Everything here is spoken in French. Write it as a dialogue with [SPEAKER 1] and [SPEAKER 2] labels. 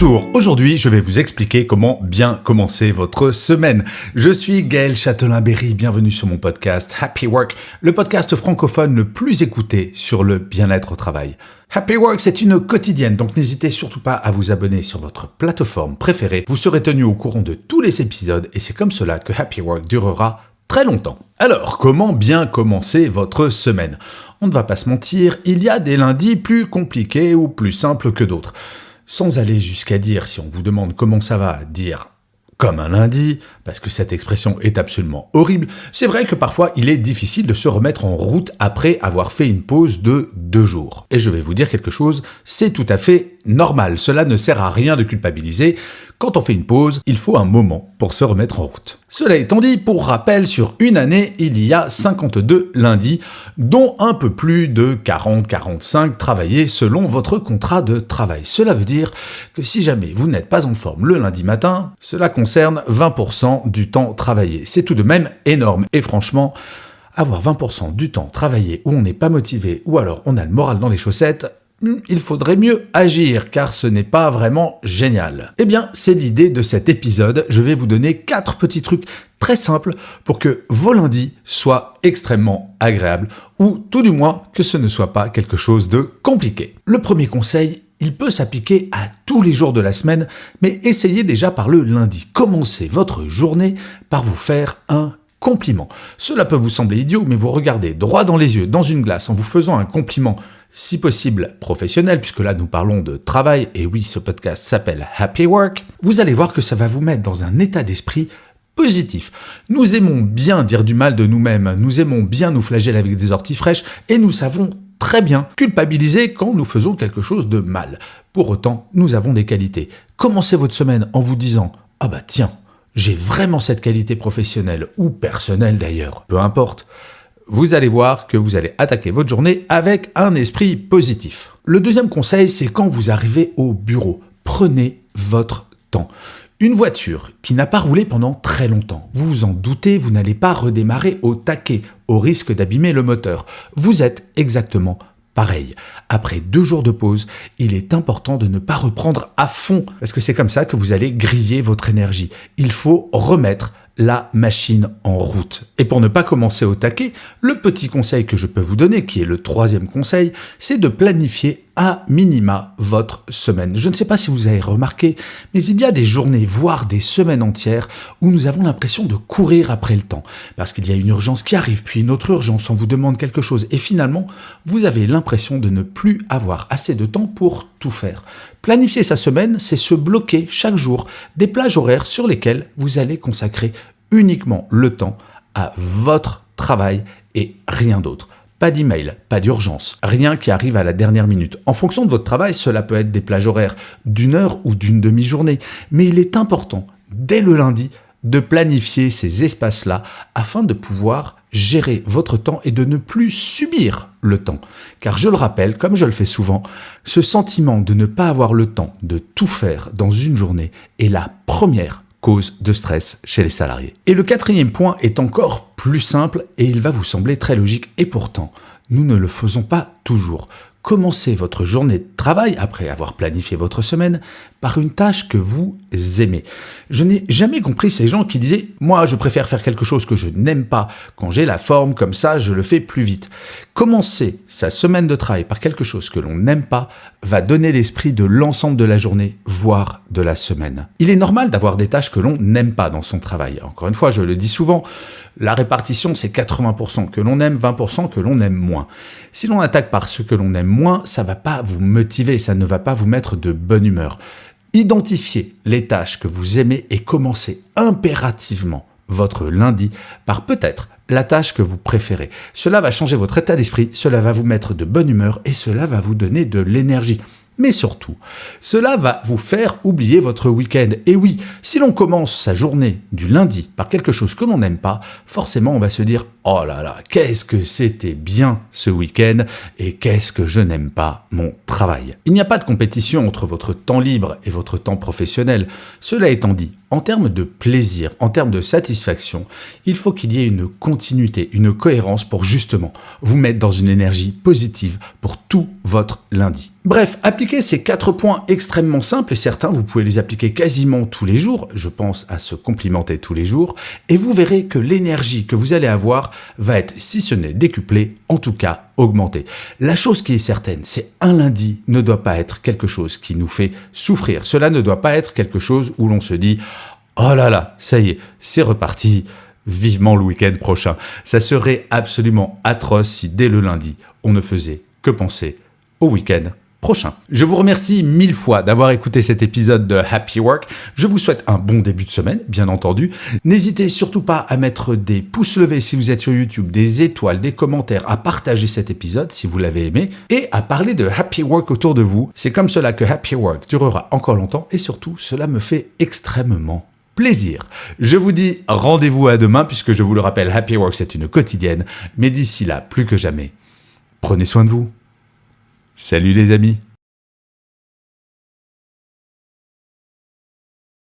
[SPEAKER 1] Bonjour, aujourd'hui je vais vous expliquer comment bien commencer votre semaine. Je suis Gaël Châtelain-Berry, bienvenue sur mon podcast Happy Work, le podcast francophone le plus écouté sur le bien-être au travail. Happy Work, c'est une quotidienne, donc n'hésitez surtout pas à vous abonner sur votre plateforme préférée. Vous serez tenu au courant de tous les épisodes et c'est comme cela que Happy Work durera très longtemps. Alors, comment bien commencer votre semaine ? On ne va pas se mentir, il y a des lundis plus compliqués ou plus simples que d'autres. Sans aller jusqu'à dire, si on vous demande comment ça va, dire comme un lundi, parce que cette expression est absolument horrible, c'est vrai que parfois il est difficile de se remettre en route après avoir fait une pause de 2 jours. Et je vais vous dire quelque chose, c'est tout à fait normal, cela ne sert à rien de culpabiliser. Quand on fait une pause, il faut un moment pour se remettre en route. Cela étant dit, pour rappel, sur une année, il y a 52 lundis, dont un peu plus de 40-45 travaillés selon votre contrat de travail. Cela veut dire que si jamais vous n'êtes pas en forme le lundi matin, cela concerne 20% du temps travaillé. C'est tout de même énorme. Et franchement, avoir 20% du temps travaillé où on n'est pas motivé ou alors on a le moral dans les chaussettes, il faudrait mieux agir, car ce n'est pas vraiment génial. Eh bien, c'est l'idée de cet épisode. Je vais vous donner 4 petits trucs très simples pour que vos lundis soient extrêmement agréables, ou tout du moins que ce ne soit pas quelque chose de compliqué. Le premier conseil, il peut s'appliquer à tous les jours de la semaine, mais essayez déjà par le lundi. Commencez votre journée par vous faire un compliment. Cela peut vous sembler idiot, mais vous regardez droit dans les yeux, dans une glace, en vous faisant un compliment, si possible professionnel, puisque là nous parlons de travail, et oui, ce podcast s'appelle Happy Work, vous allez voir que ça va vous mettre dans un état d'esprit positif. Nous aimons bien dire du mal de nous-mêmes, nous aimons bien nous flageller avec des orties fraîches, et nous savons très bien culpabiliser quand nous faisons quelque chose de mal. Pour autant, nous avons des qualités. Commencez votre semaine en vous disant « Ah bah tiens, j'ai vraiment cette qualité professionnelle, ou personnelle d'ailleurs, peu importe ». Vous allez voir que vous allez attaquer votre journée avec un esprit positif. Le deuxième conseil, c'est quand vous arrivez au bureau. Prenez votre temps. Une voiture qui n'a pas roulé pendant très longtemps, vous vous en doutez, vous n'allez pas redémarrer au taquet, au risque d'abîmer le moteur. Vous êtes exactement pareil. Après 2 jours de pause, il est important de ne pas reprendre à fond, parce que c'est comme ça que vous allez griller votre énergie. Il faut remettre la machine en route. Et pour ne pas commencer au taquet, le petit conseil que je peux vous donner, qui est le 3e conseil, c'est de planifier à minima votre semaine. Je ne sais pas si vous avez remarqué, mais il y a des journées, voire des semaines entières, où nous avons l'impression de courir après le temps, parce qu'il y a une urgence qui arrive, puis une autre urgence, on vous demande quelque chose, et finalement, vous avez l'impression de ne plus avoir assez de temps pour tout faire. Planifier sa semaine, c'est se bloquer chaque jour des plages horaires sur lesquelles vous allez consacrer uniquement le temps à votre travail et rien d'autre. Pas d'email, pas d'urgence, rien qui arrive à la dernière minute. En fonction de votre travail, cela peut être des plages horaires d'1 heure ou d'une demi-journée, mais il est important, dès le lundi, de planifier ces espaces-là afin de pouvoir gérer votre temps et de ne plus subir le temps. Car je le rappelle, comme je le fais souvent, ce sentiment de ne pas avoir le temps de tout faire dans une journée est la première cause de stress chez les salariés. Et le 4e point est encore plus simple et il va vous sembler très logique et pourtant, nous ne le faisons pas toujours. Commencez votre journée de travail, après avoir planifié votre semaine, par une tâche que vous aimez. Je n'ai jamais compris ces gens qui disaient « Moi, je préfère faire quelque chose que je n'aime pas. Quand j'ai la forme, comme ça, je le fais plus vite. » Commencer sa semaine de travail par quelque chose que l'on n'aime pas va donner l'esprit de l'ensemble de la journée, voire de la semaine. Il est normal d'avoir des tâches que l'on n'aime pas dans son travail. Encore une fois, je le dis souvent, la répartition, c'est 80% que l'on aime, 20% que l'on aime moins. Si l'on attaque par ce que l'on aime moins, ça ne va pas vous motiver, ça ne va pas vous mettre de bonne humeur. Identifiez les tâches que vous aimez et commencez impérativement votre lundi par peut-être la tâche que vous préférez. Cela va changer votre état d'esprit, cela va vous mettre de bonne humeur et cela va vous donner de l'énergie. Mais surtout, cela va vous faire oublier votre week-end. Et oui, si l'on commence sa journée du lundi par quelque chose que l'on n'aime pas, forcément on va se dire oh là là, qu'est-ce que c'était bien ce week-end et qu'est-ce que je n'aime pas mon travail. Il n'y a pas de compétition entre votre temps libre et votre temps professionnel. Cela étant dit, en termes de plaisir, en termes de satisfaction, il faut qu'il y ait une continuité, une cohérence pour justement vous mettre dans une énergie positive pour tout votre lundi. Bref, appliquez ces 4 points extrêmement simples et certains, vous pouvez les appliquer quasiment tous les jours, je pense à se complimenter tous les jours, et vous verrez que l'énergie que vous allez avoir va être, si ce n'est décuplée, en tout cas augmentée. La chose qui est certaine, c'est un lundi ne doit pas être quelque chose qui nous fait souffrir. Cela ne doit pas être quelque chose où l'on se dit « Oh là là, ça y est, c'est reparti, vivement le week-end prochain ». Ça serait absolument atroce si dès le lundi, on ne faisait que penser au week-end prochain. Je vous remercie 1000 fois d'avoir écouté cet épisode de Happy Work. Je vous souhaite un bon début de semaine, bien entendu. N'hésitez surtout pas à mettre des pouces levés si vous êtes sur YouTube, des étoiles, des commentaires, à partager cet épisode si vous l'avez aimé et à parler de Happy Work autour de vous. C'est comme cela que Happy Work durera encore longtemps et surtout, cela me fait extrêmement plaisir. Je vous dis rendez-vous à demain puisque je vous le rappelle, Happy Work c'est une quotidienne. Mais d'ici là, plus que jamais, prenez soin de vous. Salut les amis!